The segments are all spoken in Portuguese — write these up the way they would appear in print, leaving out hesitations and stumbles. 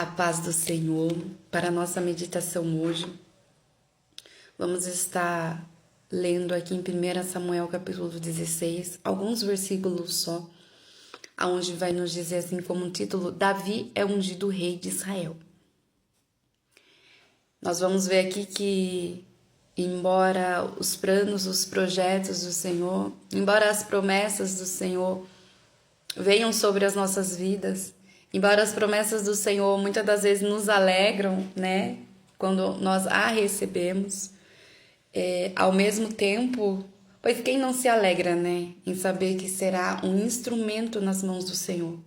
A paz do Senhor. Para a nossa meditação hoje, vamos estar lendo aqui em 1 Samuel capítulo 16, alguns versículos só, aonde vai nos dizer assim como título: Davi é ungido rei de Israel. Nós vamos ver aqui que, embora os planos, os projetos do Senhor, embora as promessas do Senhor venham sobre as nossas vidas, embora as promessas do Senhor muitas das vezes nos alegram, né? Quando nós a recebemos, ao mesmo tempo, pois quem não se alegra, né? Em saber que será um instrumento nas mãos do Senhor.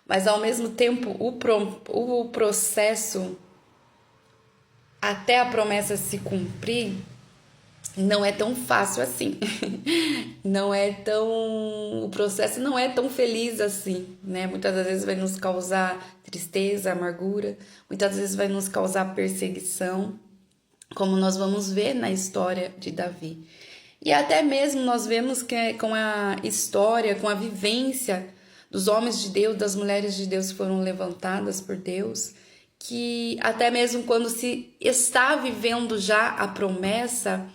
Mas ao mesmo tempo, o processo até a promessa se cumprir não é tão fácil assim. O processo não é tão feliz assim, né? Muitas das vezes vai nos causar tristeza, amargura, muitas vezes vai nos causar perseguição, como nós vamos ver na história de Davi. E até mesmo nós vemos que com a história, com a vivência dos homens de Deus, das mulheres de Deus que foram levantadas por Deus, que até mesmo quando se está vivendo já a promessa,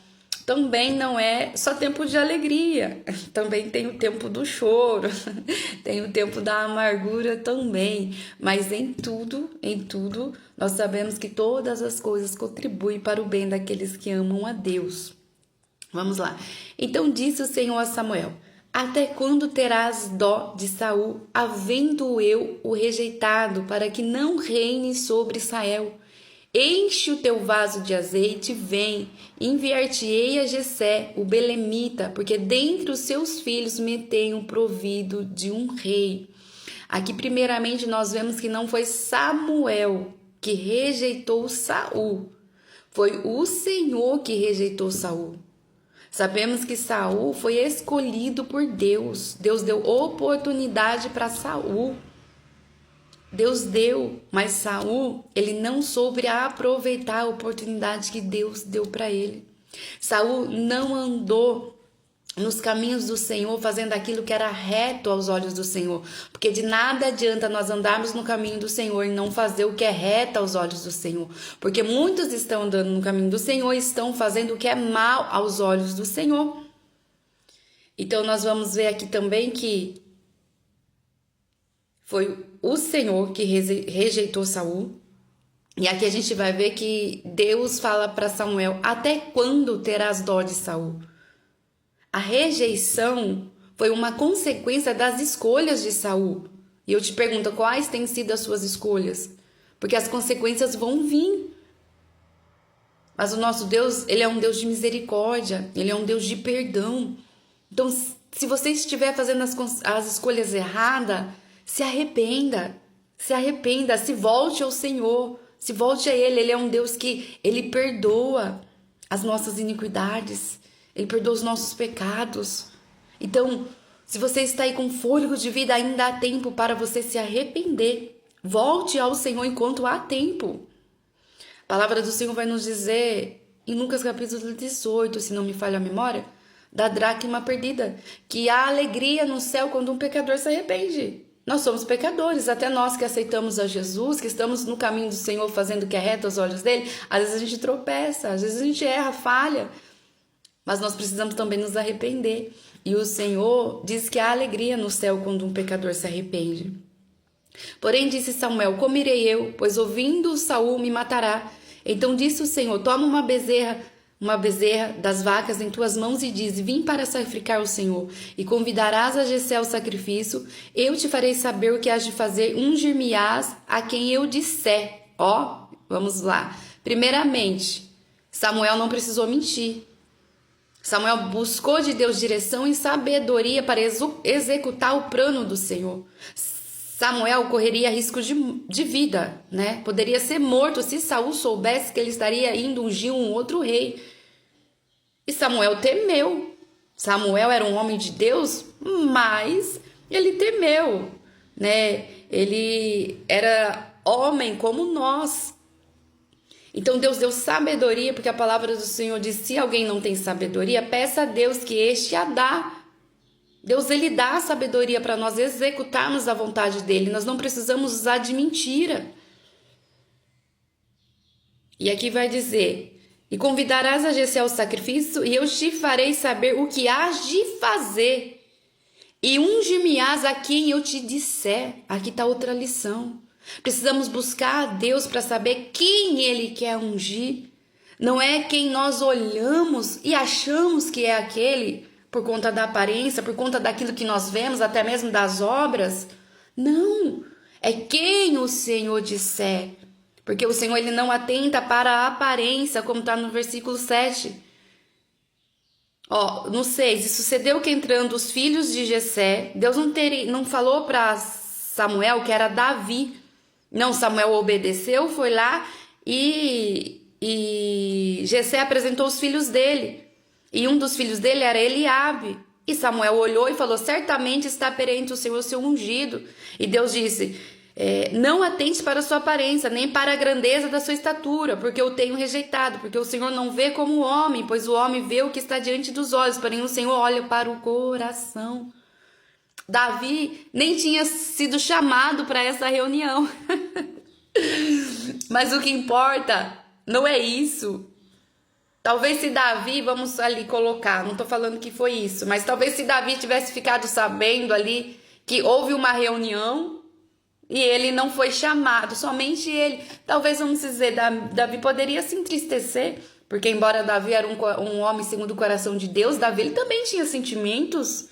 também não é só tempo de alegria, também tem o tempo do choro, tem o tempo da amargura também, mas em tudo, nós sabemos que todas as coisas contribuem para o bem daqueles que amam a Deus. Vamos lá. Então disse o Senhor a Samuel: até quando terás dó de Saul, havendo eu o rejeitado, para que não reine sobre Israel? Enche o teu vaso de azeite e vem, enviar-te-ei a Jessé, o belemita, porque dentre os seus filhos me tenho provido de um rei. Aqui primeiramente nós vemos que não foi Samuel que rejeitou Saul, foi o Senhor que rejeitou Saul. Sabemos que Saul foi escolhido por Deus. Deus deu oportunidade para Saul. Deus deu, mas Saul, ele não soube aproveitar a oportunidade que Deus deu para ele. Saul não andou nos caminhos do Senhor, fazendo aquilo que era reto aos olhos do Senhor, porque de nada adianta nós andarmos no caminho do Senhor e não fazer o que é reto aos olhos do Senhor, porque muitos estão andando no caminho do Senhor e estão fazendo o que é mal aos olhos do Senhor. Então nós vamos ver aqui também que foi o Senhor que rejeitou Saul. E aqui a gente vai ver que Deus fala para Samuel: até quando terás dó de Saul? A rejeição foi uma consequência das escolhas de Saul. E eu te pergunto, quais têm sido as suas escolhas? Porque as consequências vão vir. Mas o nosso Deus, ele é um Deus de misericórdia, ele é um Deus de perdão. Então, se você estiver fazendo as escolhas erradas, se arrependa, se volte ao Senhor, se volte a Ele é um Deus que Ele perdoa as nossas iniquidades, Ele perdoa os nossos pecados. Então, se você está aí com fôlego de vida, ainda há tempo para você se arrepender. Volte ao Senhor enquanto há tempo. A palavra do Senhor vai nos dizer, em Lucas capítulo 18, se não me falha a memória, da dracma perdida, que há alegria no céu quando um pecador se arrepende. Nós somos pecadores, até nós que aceitamos a Jesus, que estamos no caminho do Senhor fazendo o que é reto aos olhos dele, às vezes a gente tropeça, às vezes a gente erra, falha, mas nós precisamos também nos arrepender. E o Senhor diz que há alegria no céu quando um pecador se arrepende. Porém disse Samuel: como irei eu, pois ouvindo Saul me matará? Então disse o Senhor: toma uma bezerra das vacas em tuas mãos e diz: vim para sacrificar ao Senhor, e convidarás a Jessé ao sacrifício. Eu te farei saber o que has de fazer, ungir-me-ás a quem eu disser. Vamos lá. Primeiramente, Samuel não precisou mentir. Samuel buscou de Deus direção e sabedoria para executar o plano do Senhor. Samuel correria risco de vida, né? Poderia ser morto se Saul soubesse que ele estaria indo ungir um outro rei. E Samuel temeu. Samuel era um homem de Deus, mas ele temeu, né? Ele era homem como nós. Então Deus deu sabedoria, porque a palavra do Senhor diz: se alguém não tem sabedoria, peça a Deus que este a dá. Deus, ele dá a sabedoria para nós executarmos a vontade dele. Nós não precisamos usar de mentira. E aqui vai dizer: e convidarás a Jessé ao sacrifício, e eu te farei saber o que hás de fazer, e ungir-me-ás a quem eu te disser. Aqui está outra lição. Precisamos buscar a Deus para saber quem Ele quer ungir. Não é quem nós olhamos e achamos que é aquele, por conta da aparência, por conta daquilo que nós vemos, até mesmo das obras. Não, é quem o Senhor disser. Porque o Senhor, Ele não atenta para a aparência, como está no versículo 7. No 6, e sucedeu que entrando os filhos de Jessé, Deus não falou para Samuel que era Davi. Não, Samuel obedeceu, foi lá e Jessé apresentou os filhos dele. E um dos filhos dele era Eliabe. E Samuel olhou e falou: certamente está perante o Senhor seu ungido. E Deus disse: não atente para a sua aparência, nem para a grandeza da sua estatura, porque eu o tenho rejeitado, porque o Senhor não vê como o homem, pois o homem vê o que está diante dos olhos, porém o Senhor olha para o coração. Davi nem tinha sido chamado para essa reunião. Mas o que importa não é isso. Talvez se Davi, vamos ali colocar, não estou falando que foi isso, mas talvez se Davi tivesse ficado sabendo ali que houve uma reunião e ele não foi chamado, somente ele. Talvez, vamos dizer, Davi poderia se entristecer, porque embora Davi era um homem segundo o coração de Deus, Davi ele também tinha sentimentos,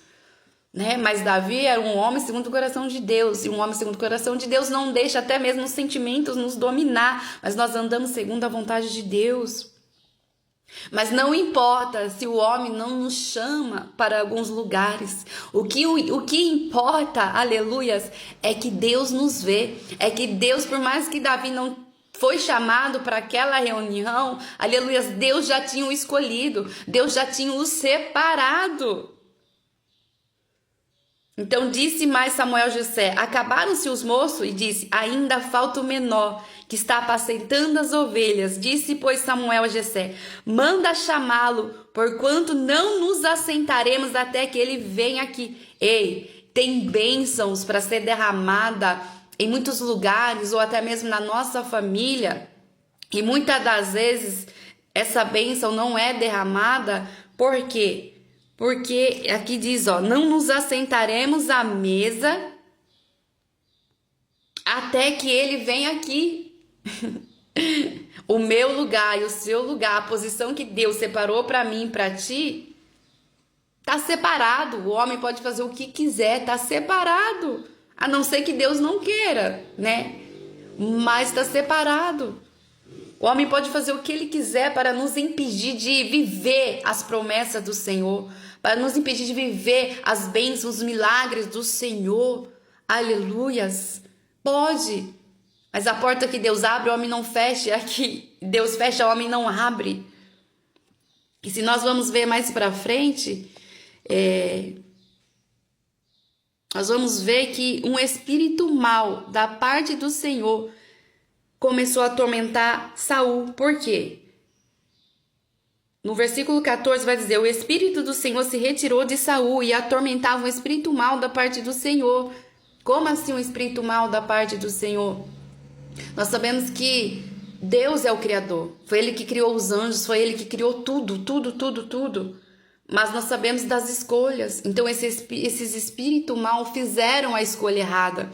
né? Mas Davi era um homem segundo o coração de Deus, e um homem segundo o coração de Deus não deixa até mesmo os sentimentos nos dominar, mas nós andamos segundo a vontade de Deus. Mas não importa se o homem não nos chama para alguns lugares. O que importa, aleluias, é que Deus nos vê. É que Deus, por mais que Davi não foi chamado para aquela reunião, aleluias, Deus já tinha o escolhido. Deus já tinha o separado. Então disse mais Samuel a Jessé: acabaram-se os moços? E disse: ainda falta o menor, que está apacentando as ovelhas. Disse, pois, Samuel a Jessé: manda chamá-lo, porquanto não nos assentaremos até que ele venha aqui. Ei, tem bênçãos para ser derramada em muitos lugares, ou até mesmo na nossa família, e muitas das vezes essa bênção não é derramada. Por quê? Porque aqui diz, não nos assentaremos à mesa até que ele venha aqui. O meu lugar e o seu lugar, a posição que Deus separou para mim e para ti, tá separado. O homem pode fazer o que quiser, tá separado. A não ser que Deus não queira, né? Mas tá separado. O homem pode fazer o que ele quiser para nos impedir de viver as promessas do Senhor, para nos impedir de viver as bênçãos, os milagres do Senhor. Aleluias. Pode. Mas a porta que Deus abre, o homem não fecha. Aqui, Deus fecha, o homem não abre. E se nós vamos ver mais para frente, nós vamos ver que um espírito mau da parte do Senhor começou a atormentar Saul. Por quê? No versículo 14 vai dizer: o espírito do Senhor se retirou de Saul e atormentava um espírito mau da parte do Senhor. Como assim um espírito mau da parte do Senhor? Nós sabemos que Deus é o Criador. Foi Ele que criou os anjos, foi Ele que criou tudo. Mas nós sabemos das escolhas. Então esses espíritos maus fizeram a escolha errada.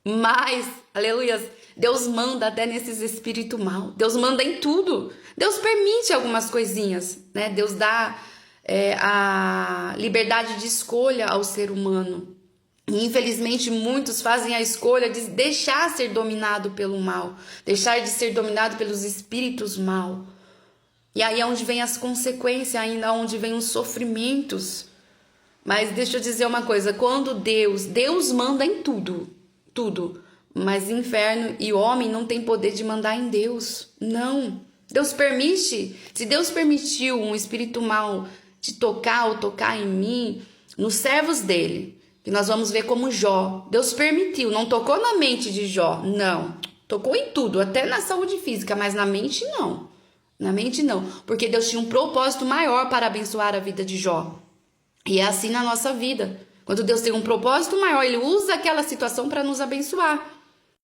Mas, aleluia, Deus manda até nesses espíritos maus. Deus manda em tudo. Deus permite algumas coisinhas, né? Deus dá a liberdade de escolha ao ser humano. E infelizmente muitos fazem a escolha de deixar ser dominado pelo mal, deixar de ser dominado pelos espíritos maus. E aí é onde vem as consequências, ainda onde vem os sofrimentos. Mas deixa eu dizer uma coisa: quando Deus manda em tudo, mas inferno e homem não tem poder de mandar em Deus. Não. Deus permite. Se Deus permitiu um espírito mau te tocar ou tocar em mim, nos servos dele, que nós vamos ver como Jó, Deus permitiu, não tocou na mente de Jó, não, tocou em tudo, até na saúde física, mas na mente não, porque Deus tinha um propósito maior para abençoar a vida de Jó. E é assim na nossa vida. Quando Deus tem um propósito maior, Ele usa aquela situação para nos abençoar.